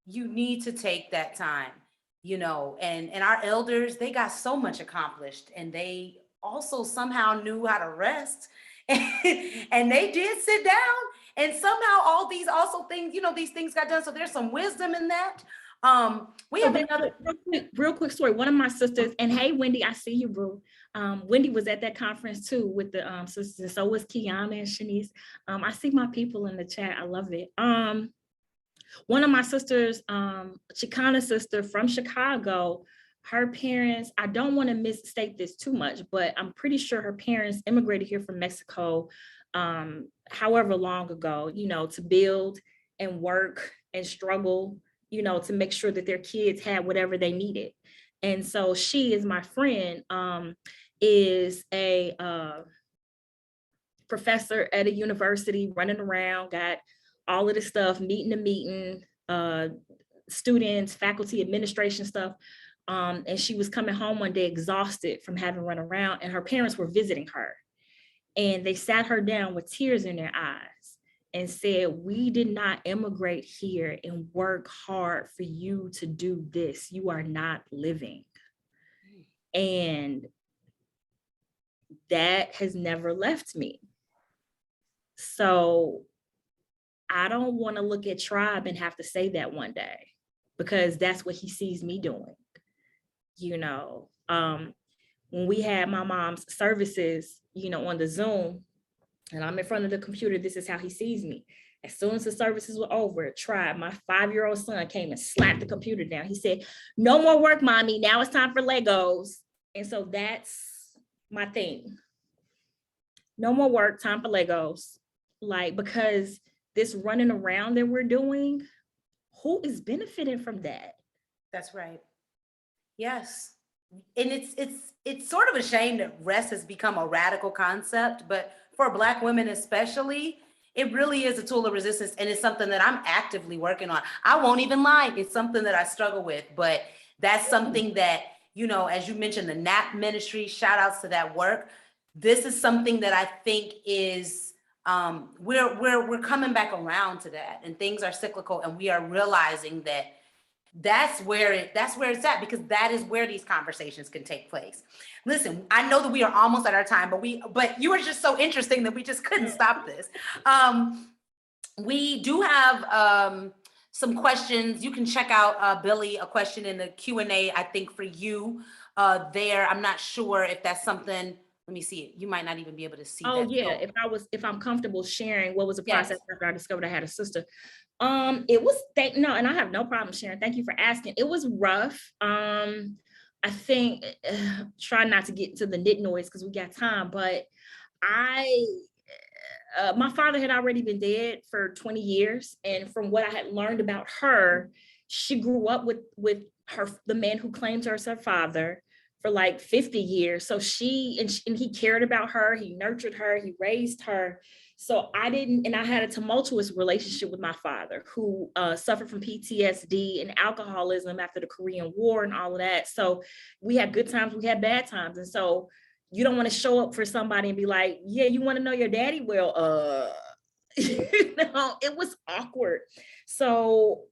you need to take that time, and our elders, they got so much accomplished, and they also somehow knew how to rest, and they did sit down, and somehow all these also things, these things got done. So there's some wisdom in that. We So have then, another. real quick story. One of my sisters, and hey, Wendy, I see you, boo. Wendy was at that conference too with the sisters, and so was Kiana and Shanice. I see my people in the chat. I love it. One of my sisters, Chicana's sister from Chicago, her parents, I don't want to misstate this too much, but I'm pretty sure her parents immigrated here from Mexico, however long ago, you know, to build and work and struggle, you know, to make sure that their kids had whatever they needed. And so she is my friend, is a professor at a university, running around, got all of this stuff, meeting to meeting, students, faculty, administration stuff. And she was coming home one day exhausted from having run around, and her parents were visiting her. And they sat her down with tears in their eyes and said, we did not immigrate here and work hard for you to do this. You are not living. And that has never left me. So I don't want to look at Tribe and have to say that one day, because that's what he sees me doing. You know, when we had my mom's services, you know, on the Zoom, and I'm in front of the computer, this is how he sees me. As soon as the services were over, Tribe, my 5-year-old son, came and slapped the computer down. He said, no more work, mommy. Now it's time for Legos. And so that's my thing. No more work, time for Legos. Like, because this running around that we're doing, who is benefiting from that? That's right. Yes. And it's sort of a shame that rest has become a radical concept, but for Black women especially, it really is a tool of resistance, and it's something that I'm actively working on. I won't even lie, it's something that I struggle with, but that's something that, you know, as you mentioned, the NAP ministry, shout outs to that work. This is something that I think is, we're coming back around to that, and things are cyclical, and we are realizing that that's where it's at, because that is where these conversations can take place. Listen, I know that we are almost at our time, but you were just so interesting that we just couldn't stop this. We do have some questions. You can check out Billye, a question in the Q&A, I think, for you there. I'm not sure if that's something. Let me see it. You might not even be able to see. Oh that. yeah, if I'm comfortable sharing what was the process Yes. after I discovered I had a sister. It was no, and I have no problem sharing. Thank you for asking. It was rough. I think try not to get to the nit noise because we got time, but my father had already been dead for 20 years. And from what I had learned about her, she grew up with the man who claims her as her father for like 50 years. So and he cared about her, he nurtured her, he raised her. So I had a tumultuous relationship with my father, who suffered from PTSD and alcoholism after the Korean War and all of that. So we had good times, we had bad times. And so you don't want to show up for somebody and be like, yeah, you want to know your daddy? Well, it was awkward. So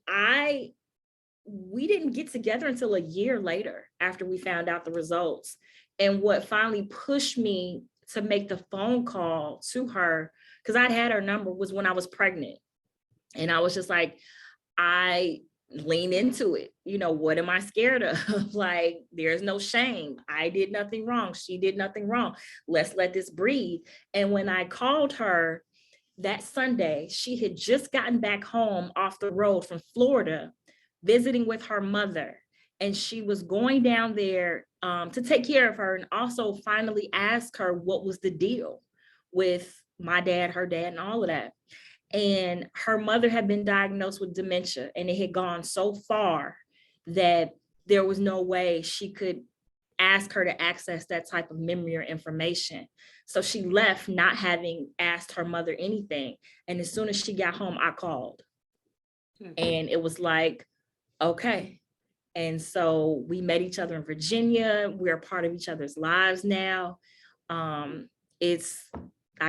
we didn't get together until a year later after we found out the results. And what finally pushed me to make the phone call to her, because I'd had her number, was when I was pregnant. And I was just like, I lean into it. You know, what am I scared of? Like, there's no shame. I did nothing wrong. She did nothing wrong. Let's let this breathe. And when I called her that Sunday, she had just gotten back home off the road from Florida, visiting with her mother. And she was going down there to take care of her, and also finally ask her what was the deal with my dad, her dad, and all of that. And her mother had been diagnosed with dementia, and it had gone so far that there was no way she could ask her to access that type of memory or information. So she left not having asked her mother anything. And as soon as she got home, I called. And it was like, okay. And so we met each other in Virginia. We're a part of each other's lives now. I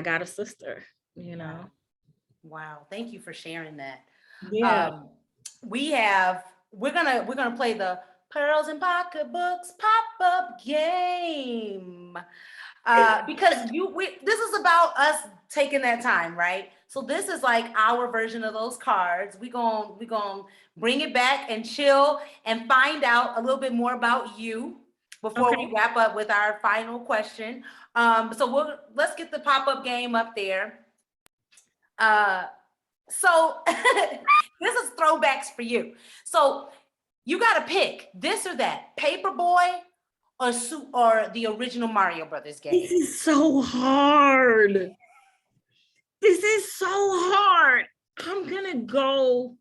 got a sister, you know. Wow. Thank you for sharing that. Yeah. We're gonna play the Pearls and Pocketbooks pop-up game. Because this is about us taking that time, right? So this is like our version of those cards. We gonna bring it back and chill and find out a little bit more about you before we wrap up with our final question. So let's get the pop-up game up there. So this is throwbacks for you. So you got to pick this or that, Paperboy or the original Mario Brothers game. This is so hard. This is so hard. I'm gonna go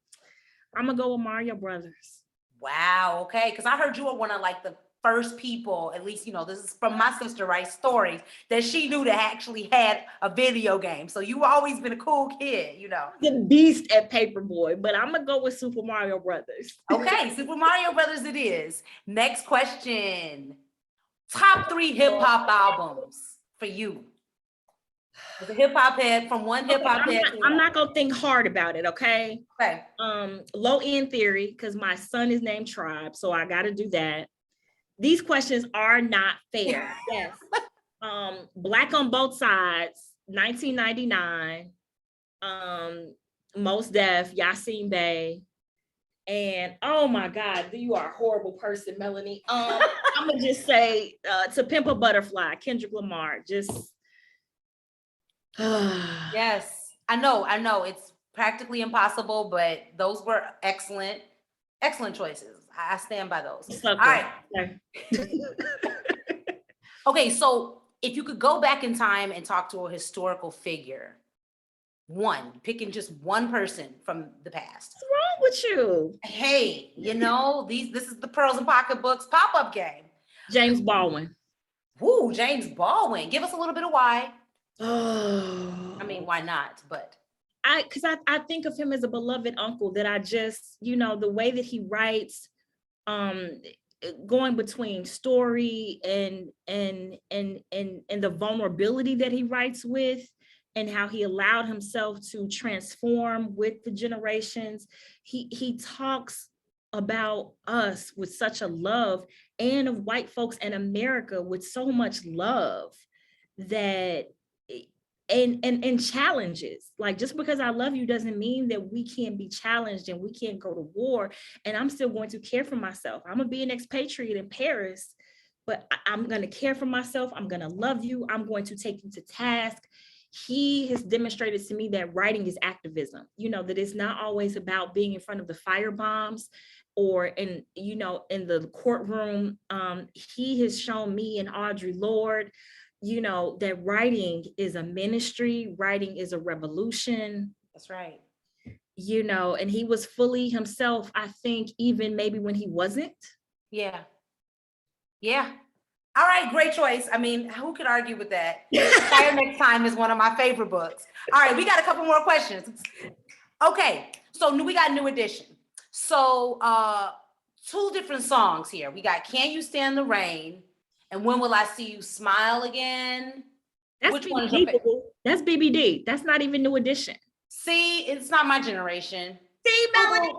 with Mario Brothers. Wow. Okay. Because I heard you were one of like the first people, at least, this is from my sister, right? Stories that she knew that actually had a video game. So you've always been a cool kid, The beast at Paperboy, but I'm gonna go with Super Mario Brothers. Okay. Super Mario Brothers it is. Next question. Top 3 hip hop albums for you. As a hip hop head, from one hip hop head. I'm not gonna think hard about it, okay? Okay. Low End Theory, because my son is named Tribe, so I gotta do that. These questions are not fair. Yes. Black on Both Sides, 1999. Mos Def, Yasin Bey. And oh my God, you are a horrible person, Melanie. I'm gonna just say To Pimp a Butterfly, Kendrick Lamar. Just Yes, I know. It's practically impossible, but those were excellent choices. I stand by those. All right. Okay, so if you could go back in time and talk to a historical figure, picking just one person from the past. What's wrong with you? Hey, this is the Pearls and Pocketbooks pop-up game. James Baldwin. Woo, James Baldwin. Give us a little bit of why. Oh. I mean, why not? But because I think of him as a beloved uncle that I just, the way that he writes, going between story and the vulnerability that he writes with, and how he allowed himself to transform with the generations. He talks about us with such a love, and of white folks in America with so much love, that and challenges. Like, just because I love you doesn't mean that we can't be challenged and we can't go to war, and I'm still going to care for myself. I'm gonna be an expatriate in Paris, but I'm gonna care for myself. I'm gonna love you. I'm going to take you to task. He has demonstrated to me that writing is activism, that it's not always about being in front of the fire bombs or in the courtroom. He has shown me and Audre Lorde, that writing is a ministry, writing is a revolution. that's right. And he was fully himself, I think, even maybe when he wasn't. Yeah. All right, great choice. I mean, who could argue with that? Fire Next Time is one of my favorite books. All right, we got a couple more questions. Okay, so we got New Edition. So 2 different songs here. We got Can You Stand the Rain and When Will I See You Smile Again? That's Which one is BBD. your favorite? That's BBD. That's not even New Edition. See, it's not my generation. See, Melanie?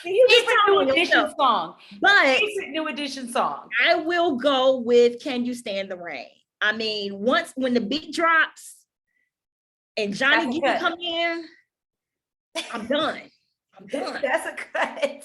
Favorite New Edition song. But Favorite New Edition song. I will go with Can You Stand the Rain. I mean, when the beat drops and Johnny Gill come in, I'm done. That's a cut.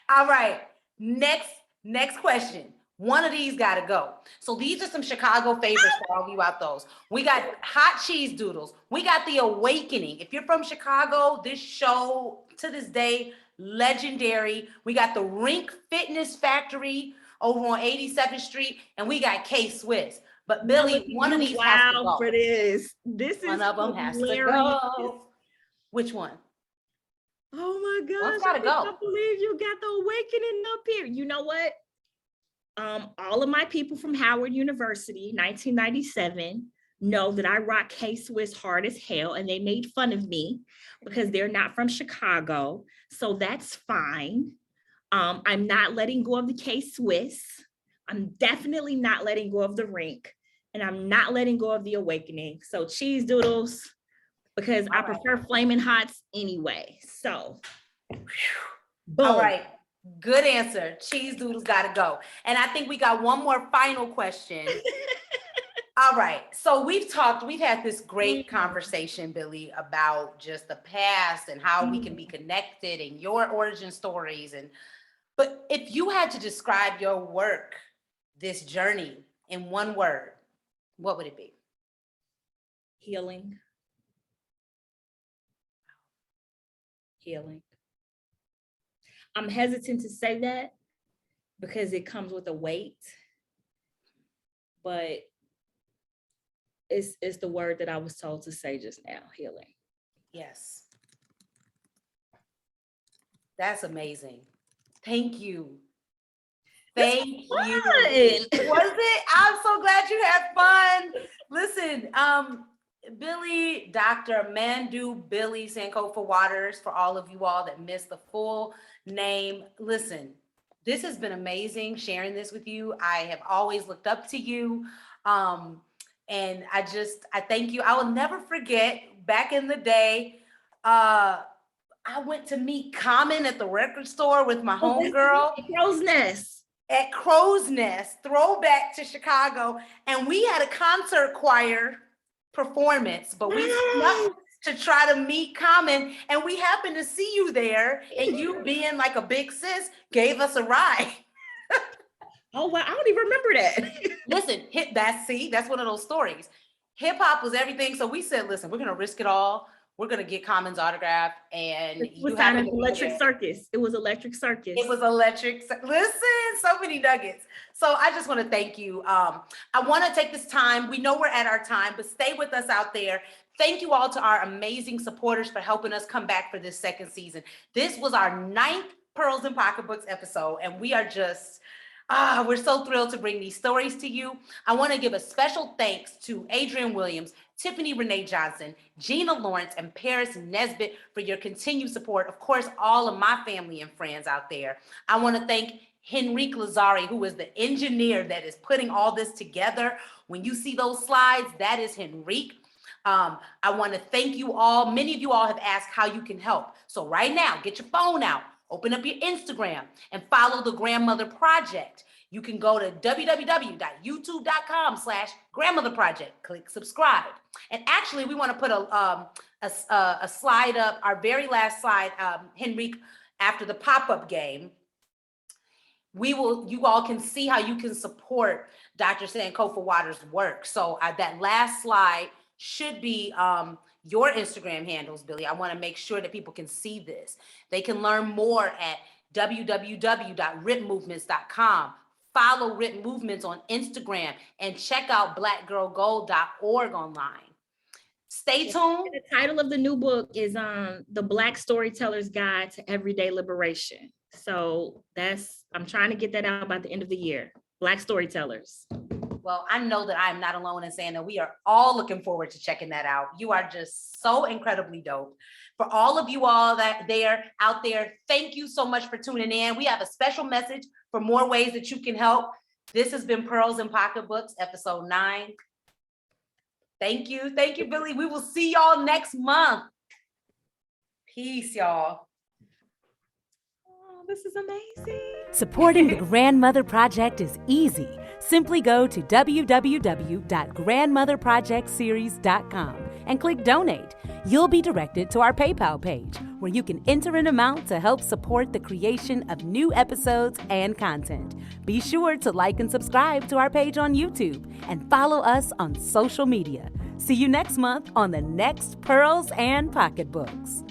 All right. Next question. One of these got to go. So these are some Chicago favorites for all you out those. We got Hot Cheese Doodles. We got The Awakening. If you're from Chicago, this show to this day, legendary. We got the Rink Fitness Factory over on 87th Street, and we got K-Swiss. But Billye, one of these has to go. For this. One of them has to go. Which one? Oh my gosh. One's gotta go. I can't believe you got The Awakening up here. You know what? All of my people from Howard University, 1997, know that I rock K-Swiss hard as hell, and they made fun of me because they're not from Chicago. So that's fine. I'm not letting go of the K-Swiss. I'm definitely not letting go of the Rink, and I'm not letting go of The Awakening. So Cheese Doodles, because I prefer Flaming Hots anyway. So, boom. All right. Good answer. Cheese doodles gotta go. And I think we got one more final question. All right. So we've had this great conversation, Billye, about just the past and how we can be connected and your origin stories. But if you had to describe your work, this journey in one word, what would it be? Healing. Healing. I'm hesitant to say that because it comes with a weight, but it's the word that I was told to say just now, healing. Yes. That's amazing. Thank you. Thank you. Was it? I'm so glad you had fun. Listen, Billye, Dr. Mandu, Billye Sankofa Waters, for all of you all that missed the full name. Listen, this has been amazing sharing this with you. I have always looked up to you. And I thank you. I will never forget back in the day, I went to meet Common at the record store with my homegirl. Crow's Nest. At Crow's Nest, Throwback to Chicago. And we had a concert choir performance, but we snuck to try to meet Common, and we happened to see you there, and you being like a big sis gave us a ride. Oh, wow, I don't even remember that. Listen, that's one of those stories. Hip hop was everything, so we said, listen, we're gonna risk it all. We're gonna get Common's autograph, and It was kind of Electric Circus. It was Electric Circus. It was electric. Listen, so many nuggets. So I just want to thank you. I want to take this time. We know we're at our time, but stay with us out there. Thank you all to our amazing supporters for helping us come back for this second season. This was our 9th Pearls and Pocketbooks episode, and we are just, we're so thrilled to bring these stories to you. I want to give a special thanks to Adrian Williams, Tiffany Renee Johnson, Gina Lawrence, and Paris Nesbitt for your continued support. Of course, all of my family and friends out there. I want to thank Henrique Lazari, who is the engineer that is putting all this together. When you see those slides, that is Henrique. I want to thank you all. Many of you all have asked how you can help. So right now, get your phone out, open up your Instagram, and follow the Grandmother Project. You can go to www.youtube.com/grandmotherproject. Click subscribe. And actually, we want to put a slide up, our very last slide, Henrique, after the pop-up game. You all can see how you can support Dr. Sankofa Waters' work. So that last slide should be your Instagram handles, Billye. I want to make sure that people can see this. They can learn more at www.writtenmovements.com. Follow Written Movements on Instagram and check out blackgirlgold.org online. Stay tuned. The title of the new book is The Black Storyteller's Guide to Everyday Liberation. So I'm trying to get that out by the end of the year. Black Storytellers. Well, I know that I am not alone in saying that we are all looking forward to checking that out. You are just so incredibly dope. For all of you all out there, thank you so much for tuning in. We have a special message for more ways that you can help. This has been Pearls and Pocketbooks, episode 9. Thank you, Billye. We will see y'all next month. Peace, y'all. Oh, this is amazing. Supporting the Grandmother Project is easy. Simply go to www.grandmotherprojectseries.com and click donate. You'll be directed to our PayPal page where you can enter an amount to help support the creation of new episodes and content. Be sure to like and subscribe to our page on YouTube and follow us on social media. See you next month on the next Pearls and Pocketbooks.